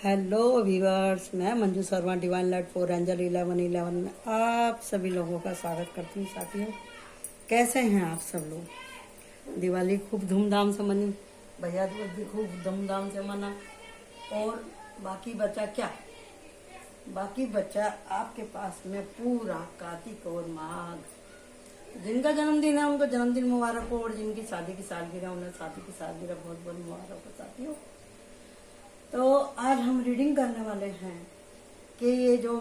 Hello viewers, मैं Manju Sharma divine light for angel 1111 में आप सभी लोगों का स्वागत करती हूँ। साथियों, कैसे हैं आप सब लोग? दिवाली खूब धूमधाम से मनी, भैया दूज भी खूब धूमधाम से मना, और बाकी बचा क्या? बाकी बचा आपके पास में पूरा कार्तिक और माघ। जिनका जन्मदिन है उनको जन्मदिन मुबारक हो, और जिनकी शादी की सालगिरह उन्हें शादी की सालगिरह बहुत बहुत मुबारक हो। साथियों, तो आज हम रीडिंग करने वाले हैं कि ये जो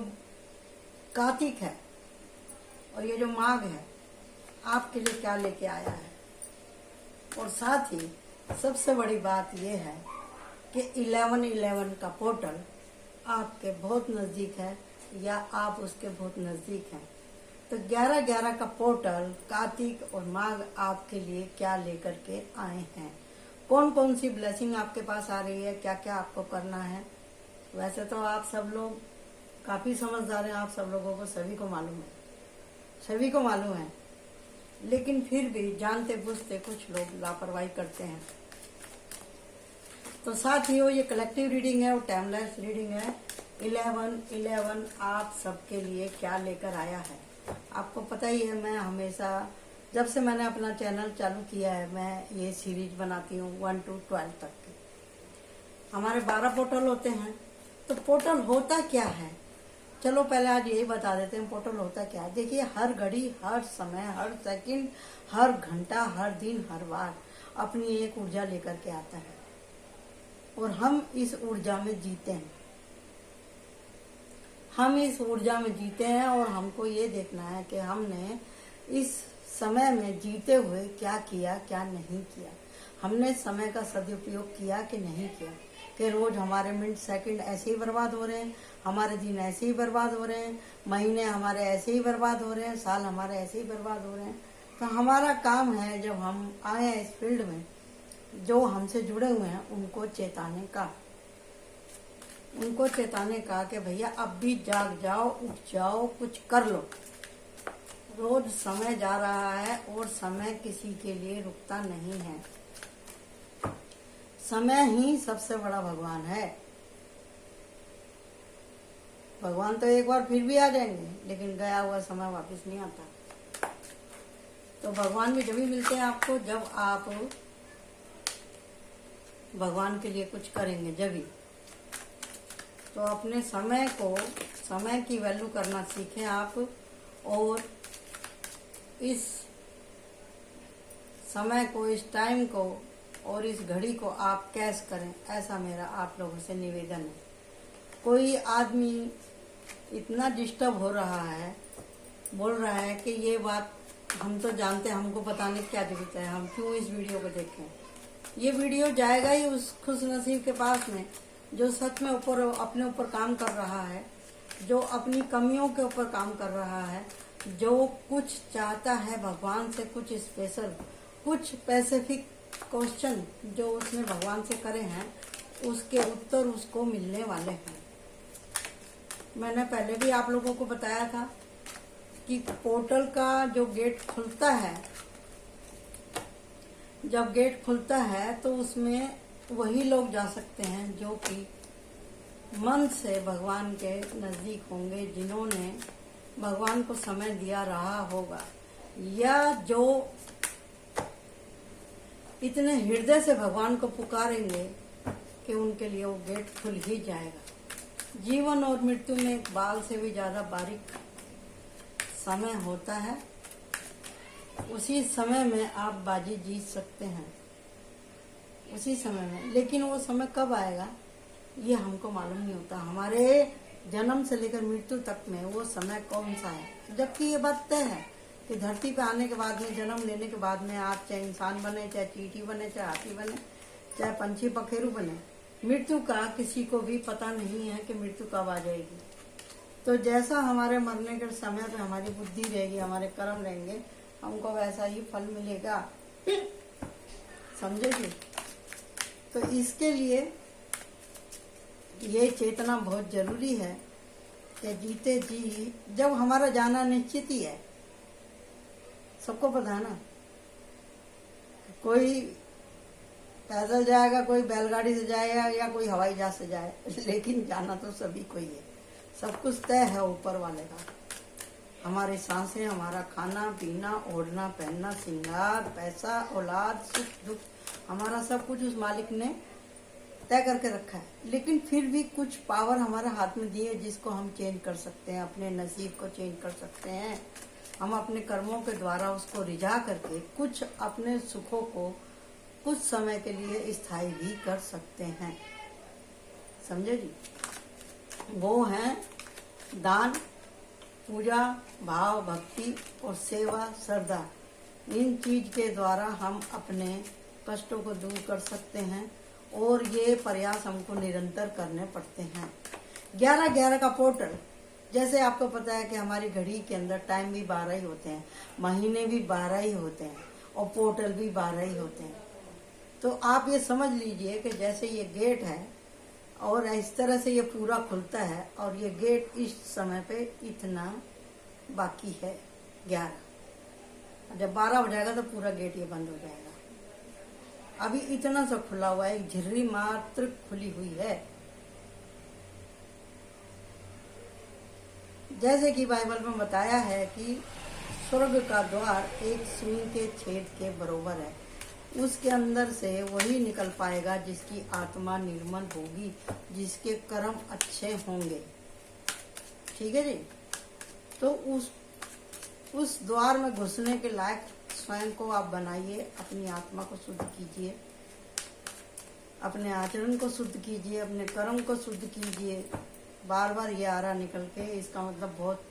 कार्तिक है और ये जो माघ है आपके लिए क्या लेके आया है। और साथ ही सबसे बड़ी बात ये है कि 1111 का पोर्टल आपके बहुत नज़दीक है या आप उसके बहुत नज़दीक हैं। तो 11/11 का पोर्टल कार्तिक और माघ आपके लिए क्या लेकर के आए हैं, कौन कौन सी ब्लेसिंग आपके पास आ रही है, क्या क्या आपको करना है। वैसे तो आप सब लोग काफ़ी समझदार हैं, आप सब लोगों को सभी को मालूम है, लेकिन फिर भी जानते बुझते कुछ लोग लापरवाही करते हैं। तो साथ ही ये कलेक्टिव रीडिंग है और टाइमलेस रीडिंग है। 11/11 आप सबके लिए क्या लेकर आया है आपको पता ही है। मैं हमेशा जब से मैंने अपना चैनल चालू किया है मैं ये सीरीज बनाती हूँ 1 to 12 तक की। हमारे 12 पोर्टल होते हैं। तो पोर्टल होता क्या है, चलो पहले आज यही बता देते हैं पोर्टल होता क्या है। देखिए, हर घड़ी, हर समय, हर सेकंड, हर घंटा, हर दिन, हर बार अपनी एक ऊर्जा लेकर के आता है और हम इस ऊर्जा में जीते हैं। और हमको ये देखना है कि हमने इस समय में जीते हुए क्या किया, क्या नहीं किया। हमने समय का सदुपयोग किया कि नहीं किया, कि रोज हमारे मिनट सेकंड ऐसे ही बर्बाद हो रहे हैं, हमारे दिन ऐसे ही बर्बाद हो रहे हैं, महीने हमारे ऐसे ही बर्बाद हो रहे हैं, साल हमारे ऐसे ही बर्बाद हो रहे हैं। तो हमारा काम है, जब हम आए हैं इस फील्ड में, जो हमसे जुड़े हुए हैं उनको चेताने का कि भैया अब भी जाग जाओ, उठ जाओ, कुछ कर लो। रोज समय जा रहा है और समय किसी के लिए रुकता नहीं है। समय ही सबसे बड़ा भगवान है। भगवान तो एक बार फिर भी आ जाएंगे, लेकिन गया हुआ समय वापस नहीं आता। तो भगवान भी जब ही मिलते हैं आपको जब आप भगवान के लिए कुछ करेंगे, जब ही। तो अपने समय की वैल्यू करना सीखें आप, और इस समय को, इस टाइम को और इस घड़ी को आप कैश करें, ऐसा मेरा आप लोगों से निवेदन है। कोई आदमी इतना डिस्टर्ब हो रहा है, बोल रहा है कि ये बात हम तो जानते हैं, हमको बताने की क्या जरूरत है, हम क्यों इस वीडियो को देखें। ये वीडियो जाएगा ही उस खुश नसीब के पास में जो सच में अपने ऊपर काम कर रहा है, जो अपनी कमियों के ऊपर काम कर रहा है, जो कुछ चाहता है भगवान से, कुछ स्पेशल, कुछ स्पेसिफिक क्वेश्चन जो उसने भगवान से करे हैं, उसके उत्तर उसको मिलने वाले हैं। मैंने पहले भी आप लोगों को बताया था कि पोर्टल का जो गेट खुलता है, जब गेट खुलता है तो उसमें वही लोग जा सकते हैं जो कि मन से भगवान के नजदीक होंगे, जिन्होंने भगवान को समय दिया रहा होगा, या जो इतने हृदय से भगवान को पुकारेंगे कि उनके लिए वो गेट खुल ही जाएगा। जीवन और मृत्यु में एक बाल से भी ज्यादा बारीक समय होता है। उसी समय में आप बाजी जीत सकते हैं, उसी समय में। लेकिन वो समय कब आएगा ये हमको मालूम नहीं होता। हमारे जन्म से लेकर मृत्यु तक में वो समय कौन सा है, जबकि ये बात तय है कि धरती पे आने के बाद में, जन्म लेने के बाद में, आप चाहे इंसान बने, चाहे चींटी बने, चाहे हाथी बने, चाहे पंछी पखेरु बने, मृत्यु का किसी को भी पता नहीं है कि मृत्यु कब आ जाएगी। तो जैसा हमारे मरने के समय पे हमारी बुद्धि रहेगी, हमारे कर्म रहेंगे, हमको वैसा ही फल मिलेगा, समझेगी। तो इसके लिए ये चेतना बहुत जरूरी है कि जीते जी, जब हमारा जाना निश्चित ही है, सबको पता है ना। कोई पैदल जाएगा, कोई बैलगाड़ी से जाएगा या कोई हवाई जहाज से जाए, लेकिन जाना तो सभी को ही है। सब कुछ तय है ऊपर वाले का। हमारी सांसें, हमारा खाना पीना, ओढ़ना पहनना, श्रृंगार, पैसा, औलाद, सुख दुख, हमारा सब कुछ उस मालिक ने तय करके रखा है। लेकिन फिर भी कुछ पावर हमारे हाथ में दी है जिसको हम चेंज कर सकते हैं, अपने नसीब को चेंज कर सकते हैं। हम अपने कर्मों के द्वारा उसको रिझा करके कुछ अपने सुखों को कुछ समय के लिए स्थायी भी कर सकते हैं। समझे जी? वो है दान, पूजा, भाव, भक्ति और सेवा, श्रद्धा। इन चीज के द्वारा हम अपने कष्टों को दूर कर सकते हैं और ये प्रयास हमको निरंतर करने पड़ते हैं। 11-11 का पोर्टल, जैसे आपको पता है कि हमारी घड़ी के अंदर टाइम भी 12 ही होते हैं, महीने भी 12 ही होते हैं और पोर्टल भी 12 ही होते हैं। तो आप ये समझ लीजिए कि जैसे ये गेट है और इस तरह से ये पूरा खुलता है और ये गेट इस समय पे इतना बाकी है 11। जब 12 हो जाएगा तो पूरा गेट ये बंद हो जाएगा। अभी इतना सा खुला हुआ है, एक झिर्री मात्र खुली हुई है। जैसे कि बाइबल में बताया है कि स्वर्ग का द्वार एक सुई के छेद के बरोबर है, उसके अंदर से वही निकल पाएगा जिसकी आत्मा निर्मल होगी, जिसके कर्म अच्छे होंगे। ठीक है जी? तो उस द्वार में घुसने के लायक स्वयं को आप बनाइए, अपनी आत्मा को शुद्ध कीजिए, अपने आचरण को शुद्ध कीजिए, अपने कर्म को शुद्ध कीजिए। बार बार ये आ रहा निकल के, इसका मतलब बहुत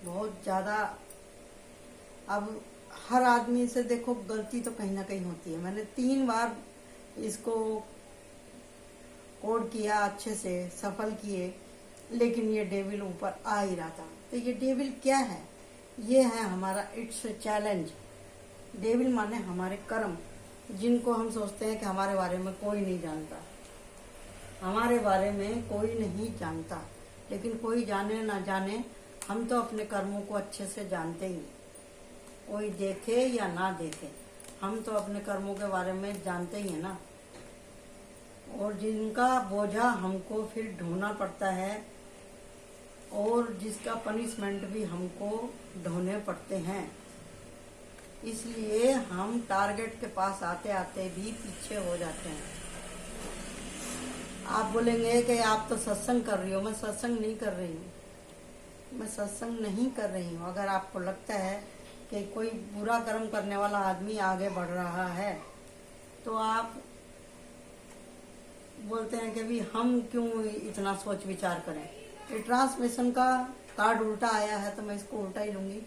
बहुत ज्यादा। अब हर आदमी से देखो गलती तो कहीं ना कहीं होती है। मैंने 3 बार इसको कोड किया, अच्छे से सफल किए, लेकिन ये डेविल ऊपर आ ही रहा था। तो ये डेविल क्या है? ये है हमारा इट्स चैलेंज। डेविल माने हमारे कर्म, जिनको हम सोचते हैं कि हमारे बारे में कोई नहीं जानता, हमारे बारे में कोई नहीं जानता। लेकिन कोई जाने ना जाने, हम तो अपने कर्मों को अच्छे से जानते ही। कोई देखे या ना देखे, हम तो अपने कर्मों के बारे में जानते ही है ना। और जिनका बोझा हमको फिर ढोना पड़ता है और जिसका पनिशमेंट भी हमको ढोने पड़ते हैं। इसलिए हम टारगेट के पास आते आते भी पीछे हो जाते हैं। आप बोलेंगे कि आप तो सत्संग कर रही हो। मैं सत्संग नहीं कर रही हूँ, मैं सत्संग नहीं कर रही हूँ। अगर आपको लगता है कि कोई बुरा कर्म करने वाला आदमी आगे बढ़ रहा है तो आप बोलते हैं कि भी हम क्यों इतना सोच विचार करें। ये ट्रांसमिशन का कार्ड उल्टा आया है तो मैं इसको उल्टा ही लूंगी,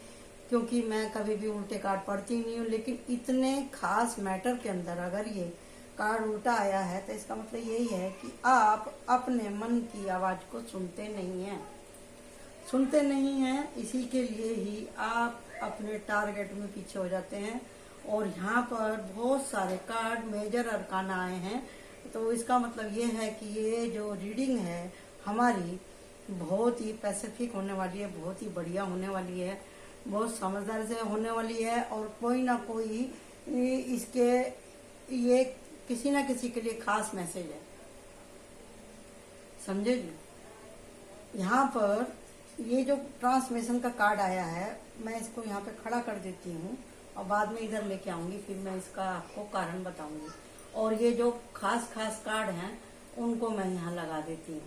क्योंकि मैं कभी भी उल्टे कार्ड पढ़ती नहीं हूँ। लेकिन इतने खास मैटर के अंदर अगर ये कार्ड उल्टा आया है तो इसका मतलब यही है कि आप अपने मन की आवाज को सुनते नहीं हैं, सुनते नहीं हैं। इसी के लिए ही आप अपने टारगेट में पीछे हो जाते हैं। और यहाँ पर बहुत सारे कार्ड मेजर अरकाना आए हैं, तो इसका मतलब ये है कि ये जो रीडिंग है हमारी बहुत ही पैसिफिक होने वाली है, बहुत ही बढ़िया होने वाली है, बहुत समझदार से होने वाली है। और कोई ना कोई इसके ये किसी ना किसी के लिए खास मैसेज है। समझे जी? यहाँ पर ये जो ट्रांसमिशन का कार्ड आया है, मैं इसको यहाँ पे खड़ा कर देती हूँ और बाद में इधर लेके आऊंगी, फिर मैं इसका आपको कारण बताऊंगी। और ये जो खास खास कार्ड हैं उनको मैं यहाँ लगा देती हूँ।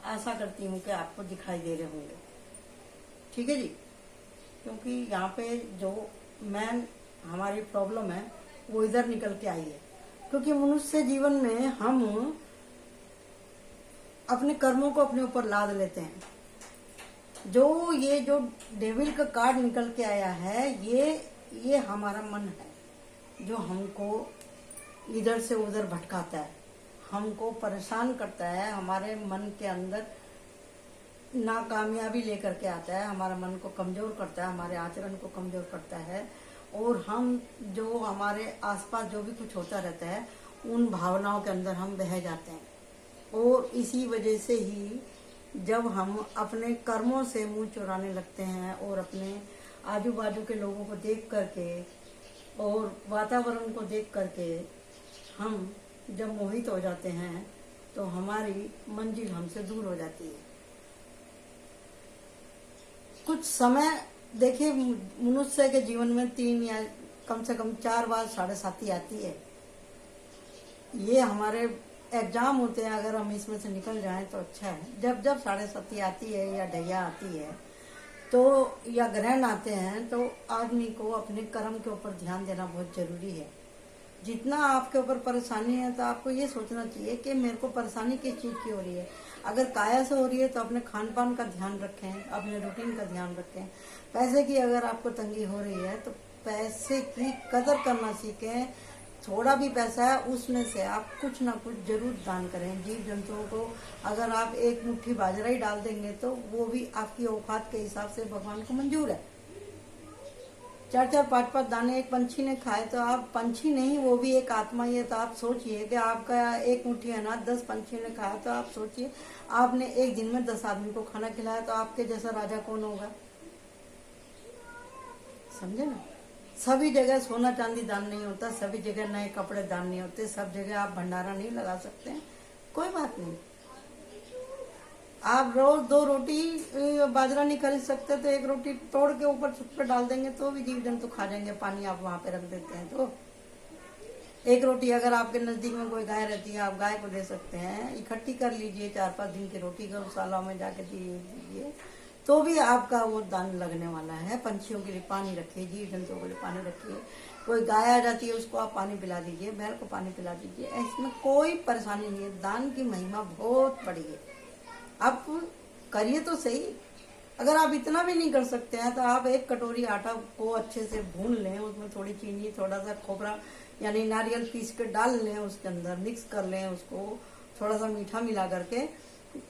ऐसा करती हूँ कि आपको दिखाई दे रहे होंगे। ठीक है जी? क्योंकि यहाँ पे जो मेन हमारी प्रॉब्लम है वो इधर निकल के आई है। क्योंकि मनुष्य जीवन में हम अपने कर्मों को अपने ऊपर लाद लेते हैं। ये जो डेविल का कार्ड निकल के आया है, ये हमारा मन है जो हमको इधर से उधर भटकाता है, हमको परेशान करता है। हमारे मन के अंदर नाकामयाबी लेकर के आता है, हमारे मन को कमजोर करता है, हमारे आचरण को कमजोर करता है। और हम जो हमारे आसपास जो भी कुछ होता रहता है उन भावनाओं के अंदर हम बह जाते हैं। और इसी वजह से ही जब हम अपने कर्मों से मुंह चुराने लगते हैं और अपने आजू बाजू के लोगों को देख करके और वातावरण को देख करके हम जब मोहित हो जाते हैं तो हमारी मंजिल हमसे दूर हो जाती है। कुछ समय देखिए, मनुष्य के जीवन में 3 या कम से कम 4 बार 7.5 आती है। ये हमारे एग्जाम होते हैं, अगर हम इसमें से निकल जाएं तो अच्छा है। जब जब 7.5 आती है या ढैया आती है तो या ग्रहण आते हैं तो आदमी को अपने कर्म के ऊपर ध्यान देना बहुत जरूरी है। जितना आपके ऊपर परेशानी है तो आपको ये सोचना चाहिए कि मेरे को परेशानी किस चीज़ की हो रही है। अगर काया से हो रही है तो अपने खान पान का ध्यान रखें, अपने रूटीन का ध्यान रखें। पैसे की अगर आपको तंगी हो रही है तो पैसे की कदर करना सीखें। थोड़ा भी पैसा है उसमें से आप कुछ ना कुछ जरूर दान करें। जीव जंतुओं को अगर आप एक मुट्ठी बाजरा ही डाल देंगे तो वो भी आपकी औकात के हिसाब से भगवान को मंजूर है। 4-4, 5-5 दाने एक पंछी ने खाए तो आप पंछी नहीं, वो भी एक आत्मा ही है। तो आप सोचिए कि आपका एक मुट्ठी अनाज 10 पंछी ने खाया तो आप सोचिए आपने एक दिन में 10 आदमी को खाना खिलाया तो आपके जैसा राजा कौन होगा। समझे ना। सभी जगह सोना चांदी दान नहीं होता, सभी जगह नए कपड़े दान नहीं होते, सब जगह आप भंडारा नहीं लगा सकते हैं। कोई बात नहीं, आप रोज 2 रोटी बाजरा नहीं खरीद सकते तो 1 रोटी तोड़ के ऊपर छत पे डाल देंगे तो भी जीव जंतु खा जाएंगे। पानी आप वहां पे रख देते हैं तो 1 रोटी अगर आपके नजदीक में कोई गाय रहती है आप गाय को दे सकते हैं। इकट्ठी कर लीजिए 4-5 दिन की रोटी गौशाला में जाके दीजिए तो भी आपका वो दान लगने वाला है। पंछियों के लिए पानी रखिए, जीव जंतुओं के लिए पानी रखिए। कोई गाय आ जाती है उसको आप पानी पिला दीजिए, बैल को पानी पिला दीजिए, इसमें कोई परेशानी नहीं है। दान की महिमा बहुत बड़ी है। आप करिए तो सही। अगर आप इतना भी नहीं कर सकते हैं तो आप 1 कटोरी आटा को अच्छे से भून लें, उसमें थोड़ी चीनी, थोड़ा सा खोपरा यानी नारियल पीस के डाल लें, उसके अंदर मिक्स कर लें उसको, थोड़ा सा मीठा मिला करके।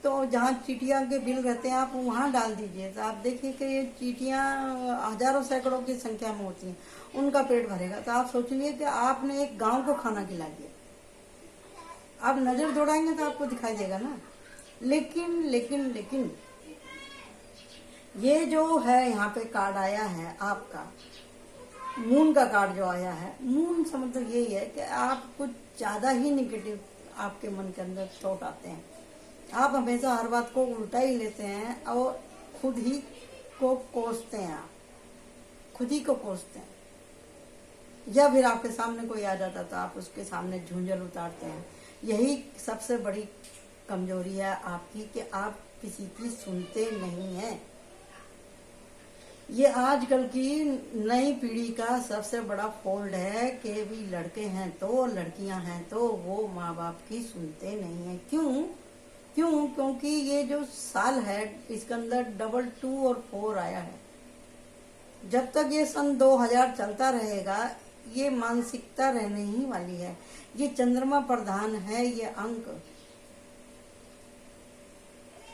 तो जहाँ चींटियाँ के बिल रहते हैं आप वहाँ डाल दीजिए तो आप देखिए कि ये चींटियाँ हजारों सैकड़ों की संख्या में होती हैं, उनका पेट भरेगा। तो आप सोचिए कि आपने एक गांव को खाना खिला दिया। आप नजर दौड़ाएंगे तो आपको दिखाई देगा ना। लेकिन ये जो है यहाँ पे कार्ड आया है आपका, मून का कार्ड जो आया है, मून से मतलब यही है कि आप कुछ ज्यादा ही निगेटिव आपके मन के अंदर थॉट आते हैं। आप हमेशा हर बात को उल्टा ही लेते हैं और खुद ही को कोसते हैं। आप खुद ही को कोसते हैं। या फिर आपके सामने कोई आ जाता तो आप उसके सामने झुंझल उतारते हैं। यही सबसे बड़ी कमजोरी है आपकी कि आप किसी की सुनते नहीं हैं। ये आजकल की नई पीढ़ी का सबसे बड़ा फॉल्ट है कि भी लड़के हैं तो लड़कियां हैं तो वो माँ बाप की सुनते नहीं हैं। क्यों? क्योंकि ये जो साल है इसके अंदर 2 और 4 आया है। जब तक ये सन 2000 चलता रहेगा ये मानसिकता रहने ही वाली है। ये चंद्रमा प्रधान है ये अंक,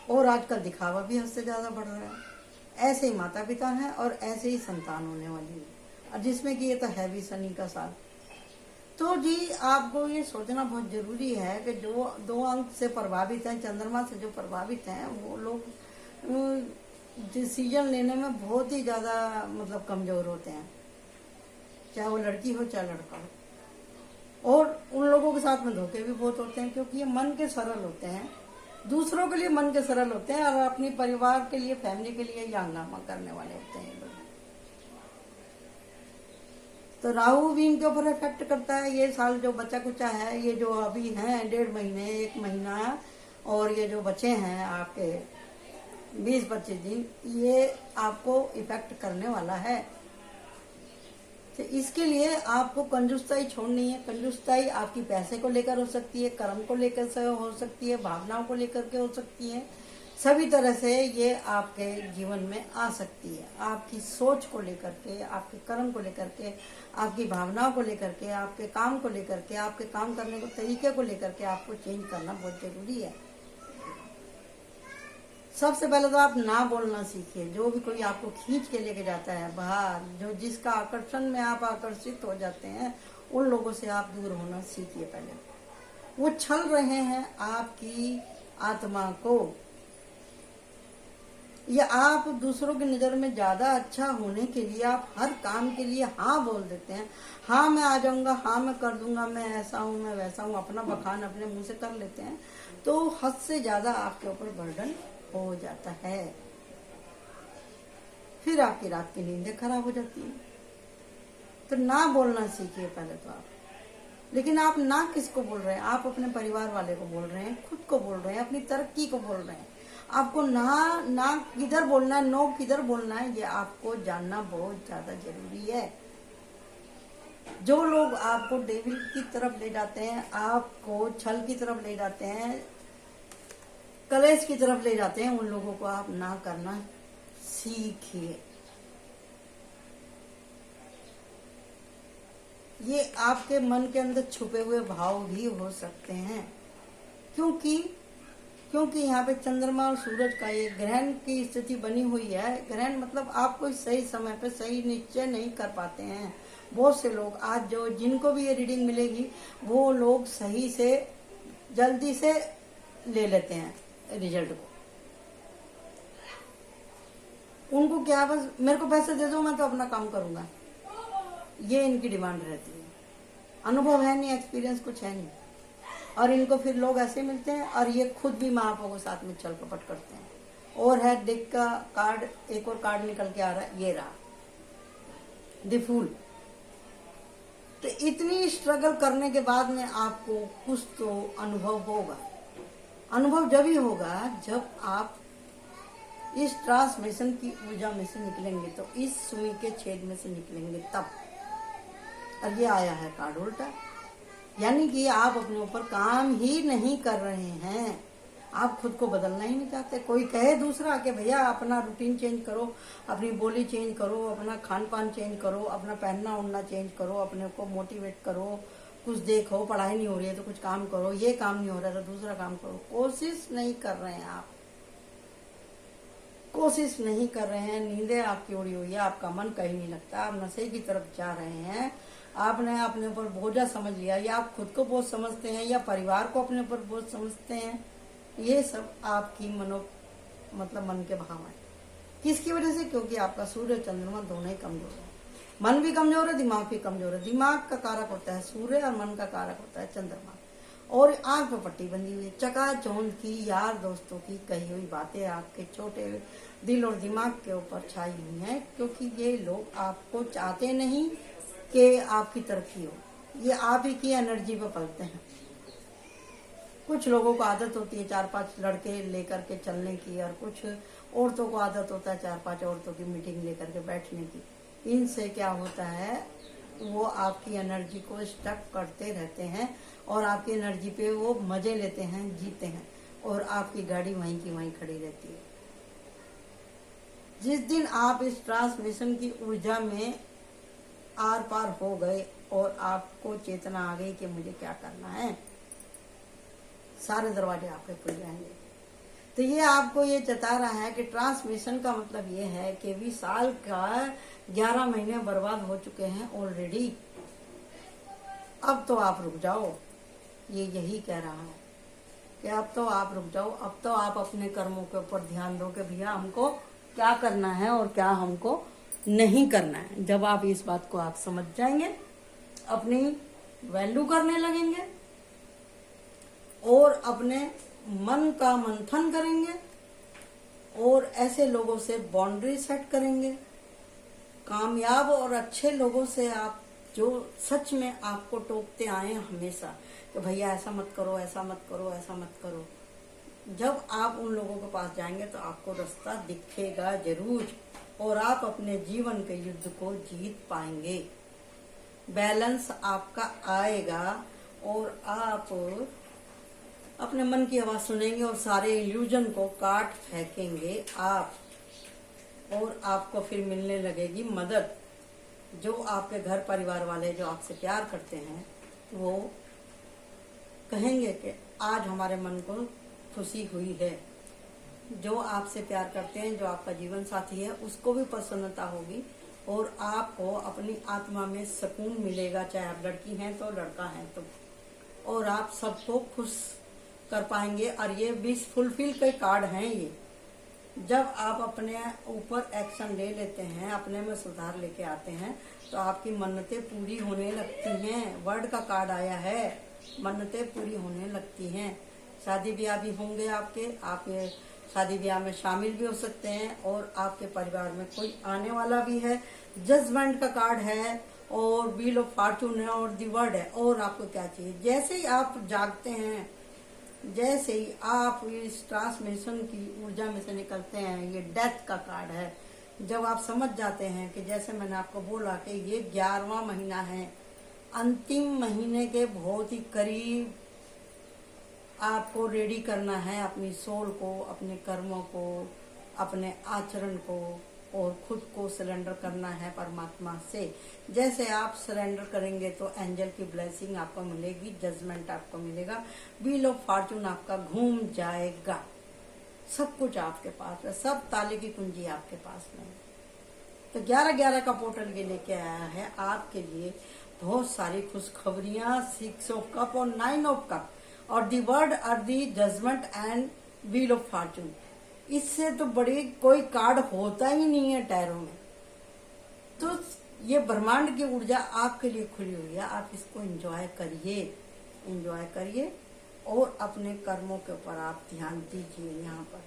और आजकल दिखावा भी हद से ज्यादा बढ़ रहा है। ऐसे ही माता पिता हैं और ऐसे ही संतान होने वाली है, और जिसमें कि ये तो है भी शनि का साथ। तो जी आपको ये सोचना बहुत जरूरी है कि जो 2 अंक से प्रभावित हैं, चंद्रमा से जो प्रभावित हैं, वो लोग डिसीजन लेने में बहुत ही ज्यादा मतलब कमजोर होते हैं, चाहे वो लड़की हो चाहे लड़का हो। और उन लोगों के साथ में धोखे भी बहुत होते हैं क्योंकि ये मन के सरल होते हैं, दूसरों के लिए मन के सरल होते हैं और अपने परिवार के लिए, फैमिली के लिए ये हंगामा करने वाले होते हैं लोग। तो राहु भी इनके ऊपर इफेक्ट करता है। ये साल जो बचा कुचा है, ये जो अभी हैं 1.5 महीने 1 महीना और ये जो बचे हैं आपके 20-25 दिन, ये आपको इफेक्ट करने वाला है। तो इसके लिए आपको कंजूसताई छोड़नी है। कंजूसताई आपकी पैसे को लेकर हो सकती है, कर्म को लेकर से हो सकती है, भावनाओं को लेकर के हो सकती है, सभी तरह से ये आपके जीवन में आ सकती है। आपकी सोच को लेकर के, आपके कर्म को लेकर के, आपकी भावनाओं को लेकर के, आपके काम को लेकर के, आपके काम करने के तरीके को लेकर के आपको चेंज करना बहुत जरूरी है। सबसे पहले तो आप ना बोलना सीखिए। जो भी कोई आपको खींच के लेके जाता है बाहर, जो जिसका आकर्षण में आप आकर्षित हो जाते हैं, उन लोगों से आप दूर होना सीखिए। पहले वो छल रहे हैं आपकी आत्मा को, या आप दूसरों की नज़र में ज़्यादा अच्छा होने के लिए आप हर काम के लिए हाँ बोल देते हैं, हाँ मैं आ जाऊंगा, हाँ मैं कर दूंगा, मैं ऐसा हूँ, मैं वैसा हूँ, अपना बखान अपने मुंह से कर लेते हैं, तो हद से ज़्यादा आपके ऊपर बर्डन हो जाता है। फिर आपकी रात की नींदें खराब हो जाती हैं। तो ना बोलना सीखिए पहले तो आप। लेकिन आप ना किसको बोल रहे हैं? आप अपने परिवार वाले को बोल रहे हैं, खुद को बोल रहे हैं, अपनी तरक्की को बोल रहे हैं। आपको ना किधर बोलना है, नो किधर बोलना है, ये आपको जानना बहुत ज्यादा जरूरी है। जो लोग आपको डेविल की तरफ ले जाते हैं, आपको छल की तरफ ले जाते हैं, कलेश की तरफ ले जाते हैं, उन लोगों को आप ना करना सीखिए। ये आपके मन के अंदर छुपे हुए भाव भी हो सकते हैं, क्योंकि यहाँ पे चंद्रमा और सूरज का ये ग्रहण की स्थिति बनी हुई है। ग्रहण मतलब आप कोई सही समय पे सही निश्चय नहीं कर पाते हैं। बहुत से लोग आज जो जिनको भी ये रीडिंग मिलेगी, वो लोग सही से जल्दी से ले लेते हैं रिजल्ट को। उनको क्या, बस मेरे को पैसे दे दो, मैं तो अपना काम करूंगा, ये इनकी डिमांड रहती है। अनुभव है नहीं, एक्सपीरियंस कुछ है नहीं, और इनको फिर लोग ऐसे मिलते हैं और ये खुद भी माँ बापों के साथ में छल कपट करते हैं। और है डेक का कार्ड, एक और कार्ड निकल के आ रहा है, ये रहा द फूल। तो इतनी स्ट्रगल करने के बाद में आपको कुछ तो अनुभव होगा। अनुभव जब ही होगा जब आप इस ट्रांसमिशन की ऊर्जा में से निकलेंगे, तो इस सुई के छेद में से निकलेंगे तब। और ये आया है कार्ड उल्टा, यानी कि आप अपने ऊपर काम ही नहीं कर रहे हैं, आप खुद को बदलना ही नहीं चाहते। कोई कहे दूसरा कि भैया अपना रूटीन चेंज करो, अपनी बोली चेंज करो, अपना खान पान चेंज करो, अपना पहनना ओढ़ना चेंज करो, अपने को मोटिवेट करो, कुछ देखो, पढ़ाई नहीं हो रही है तो कुछ काम करो, ये काम नहीं हो रहा है तो दूसरा काम करो। कोशिश नहीं कर रहे हैं आप, कोशिश नहीं कर रहे हैं। नींदें आपकी उड़ी हुई है, आपका मन कहीं नहीं लगता, आप नशे की तरफ जा रहे हैं। आपने अपने ऊपर बोझा समझ लिया, या आप खुद को बोझ समझते हैं, या परिवार को अपने ऊपर बोझ समझते हैं। ये सब आपकी मन के भाव है। किसकी वजह से? क्योंकि आपका सूर्य चंद्रमा दोनों ही कमजोर है। मन भी कमजोर है, दिमाग भी कमजोर है। दिमाग का कारक होता है सूर्य और मन का कारक होता है चंद्रमा। और आंख पे पट्टी बंधी हुई है, चकाचौंध की यार दोस्तों की कही हुई बातें आपके छोटे दिल और दिमाग के ऊपर छाई हुई हैं, क्योंकि ये लोग आपको चाहते नहीं कि आपकी तरक्की हो। ये आप ही की एनर्जी पे पलते हैं। कुछ लोगों को आदत होती है 4-5 लड़के लेकर के चलने की, और कुछ औरतों को आदत होता है 4-5 औरतों की मीटिंग लेकर के बैठने की। इनसे क्या होता है, वो आपकी एनर्जी को स्टक करते रहते हैं और आपकी एनर्जी पे वो मजे लेते हैं, जीते हैं, और आपकी गाड़ी वहीं की वहीं खड़ी रहती है। जिस दिन आप इस ट्रांसमिशन की ऊर्जा में आर पार हो गए और आपको चेतना आ गई कि मुझे क्या करना है, सारे दरवाजे आपके खुल जाएंगे। तो ये आपको ये जता रहा है कि ट्रांसमिशन का मतलब ये है कि भी साल का 11 महीने बर्बाद हो चुके हैं ऑलरेडी। अब तो आप रुक जाओ, ये यही कह रहा है कि अब तो आप रुक जाओ। अब तो आप अपने कर्मों के ऊपर ध्यान दो कि भैया हमको क्या करना है और क्या हमको नहीं करना है। जब आप इस बात को आप समझ जाएंगे, अपनी वैल्यू करने लगेंगे और अपने मन का मंथन करेंगे और ऐसे लोगों से बाउंड्री सेट करेंगे, कामयाब और अच्छे लोगों से, आप जो सच में आपको टोकते आए हमेशा कि भैया ऐसा मत करो, ऐसा मत करो, ऐसा मत करो। जब आप उन लोगों के पास जाएंगे तो आपको रास्ता दिखेगा जरूर, और आप अपने जीवन के युद्ध को जीत पाएंगे। बैलेंस आपका आएगा और आप अपने मन की आवाज सुनेंगे और सारे इल्यूजन को काट फेंकेंगे आप, और आपको फिर मिलने लगेगी मदद। जो आपके घर परिवार वाले जो आपसे प्यार करते हैं, वो कहेंगे कि आज हमारे मन को खुशी हुई है। जो आपसे प्यार करते हैं, जो आपका जीवन साथी है, उसको भी प्रसन्नता होगी और आपको अपनी आत्मा में सुकून मिलेगा, चाहे आप लड़की हैं तो लड़का है तो, और आप सबको खुश कर पाएंगे। और ये विश फुलफिल के कार्ड हैं, जब आप अपने ऊपर एक्शन ले लेते हैं, अपने में सुधार लेके आते हैं, तो आपकी मन्नतें पूरी होने लगती हैं। वर्ड का कार्ड आया है, मन्नतें पूरी होने लगती हैं। शादी ब्याह भी होंगे आपके, आप ये शादी ब्याह में शामिल भी हो सकते हैं, और आपके परिवार में कोई आने वाला भी है। जजमेंट का कार्ड है, और व्हील ऑफ फॉर्चून है, और दी वर्ड है। और आपको क्या चाहिए? जैसे ही आप जागते हैं, जैसे ही आप इस ट्रांसमिशन की ऊर्जा में से निकलते हैं, ये डेथ का कार्ड है। जब आप समझ जाते हैं कि जैसे मैंने आपको बोला कि ये 11वां महीना है, अंतिम महीने के बहुत ही करीब आपको रेडी करना है अपनी सोल को, अपने कर्मों को, अपने आचरण को, और खुद को सरेंडर करना है परमात्मा से। जैसे आप सरेंडर करेंगे तो एंजल की ब्लेसिंग आपको मिलेगी, जजमेंट आपको मिलेगा, व्हील ऑफ फॉर्चून आपका घूम जाएगा। सब कुछ आपके पास है, सब ताले की कुंजी आपके पास में है। तो 11-11 का पोर्टल ये लेके आया है आपके लिए बहुत सारी खुशखबरियां, 6 ऑफ कप और 9 ऑफ कप, और दी वर्ड और the judgement and wheel of fortune. इससे तो बड़ी कोई कार्ड होता ही नहीं है टैरो में। तो ये ब्रह्मांड की ऊर्जा आपके लिए खुली हुई है, आप इसको एंजॉय करिए, एंजॉय करिए, और अपने कर्मों के ऊपर आप ध्यान दीजिए। यहाँ पर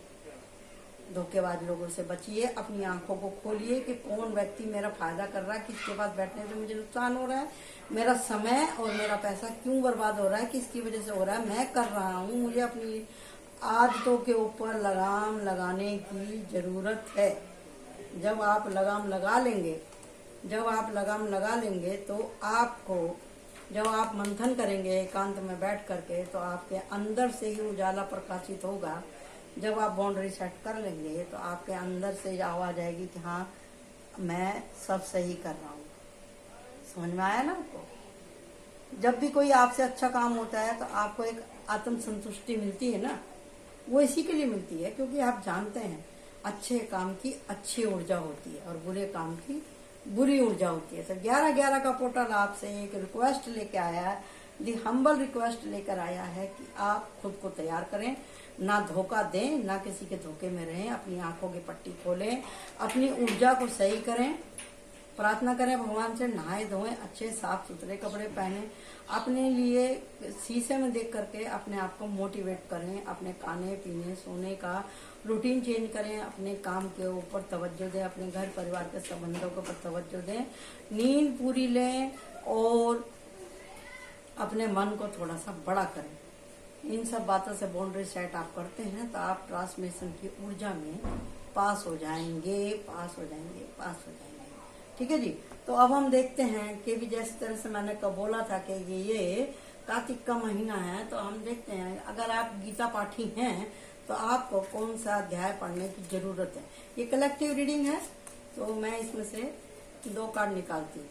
धोखेबाज लोगों से बचिए, अपनी आंखों को खोलिए कि कौन व्यक्ति मेरा फायदा कर रहा है, किसके पास बैठने से मुझे नुकसान हो रहा है, मेरा समय और मेरा पैसा क्यों बर्बाद हो रहा है, किसकी वजह से हो रहा है, मैं कर रहा हूँ। मुझे अपनी आदतों के ऊपर लगाम लगाने की जरूरत है। जब आप लगाम लगा लेंगे, जब आप लगाम लगा लेंगे तो आपको, जब आप मंथन करेंगे एकांत में बैठ करके, तो आपके अंदर से ही उजाला प्रकाशित होगा। जब आप बाउंड्री सेट कर लेंगे तो आपके अंदर से आवाज आएगी कि हाँ मैं सब सही कर रहा हूँ। समझ में आया ना आपको? जब भी कोई आपसे अच्छा काम होता है तो आपको एक आत्म संतुष्टि मिलती है ना, वो इसी के लिए मिलती है क्योंकि आप जानते हैं अच्छे काम की अच्छी ऊर्जा होती है और बुरे काम की बुरी ऊर्जा होती है। तो 11-11 का पोर्टल आपसे एक रिक्वेस्ट लेके आया है, दी हम्बल रिक्वेस्ट लेकर आया है कि आप खुद को तैयार करें, ना धोखा दें, ना किसी के धोखे में रहें, अपनी आंखों की पट्टी खोलें, अपनी ऊर्जा को सही करें, प्रार्थना करें भगवान से, नहाए धोएं, अच्छे साफ सुथरे कपड़े पहने, अपने लिए शीशे में देख करके अपने आप को मोटिवेट करें, अपने खाने पीने सोने का रूटीन चेंज करें, अपने काम के ऊपर तवज्जो दें, अपने घर परिवार के संबंधों के ऊपर तवज्जो दें, नींद पूरी लें और अपने मन को थोड़ा सा बड़ा करें। इन सब बातों से बाउंड्री सेट आप करते हैं तो आप ट्रांसमिशन की ऊर्जा में पास हो जाएंगे, पास हो जाएंगे, पास हो जाएंगे। ठीक है जी। तो अब हम देखते हैं कि भी जिस तरह से मैंने कब बोला था कि ये कार्तिक का महीना है, तो हम देखते हैं अगर आप गीता पाठी हैं तो आपको कौन सा अध्याय पढ़ने की जरूरत है। ये कलेक्टिव रीडिंग है तो मैं इसमें से 2 कार्ड निकालती हूँ।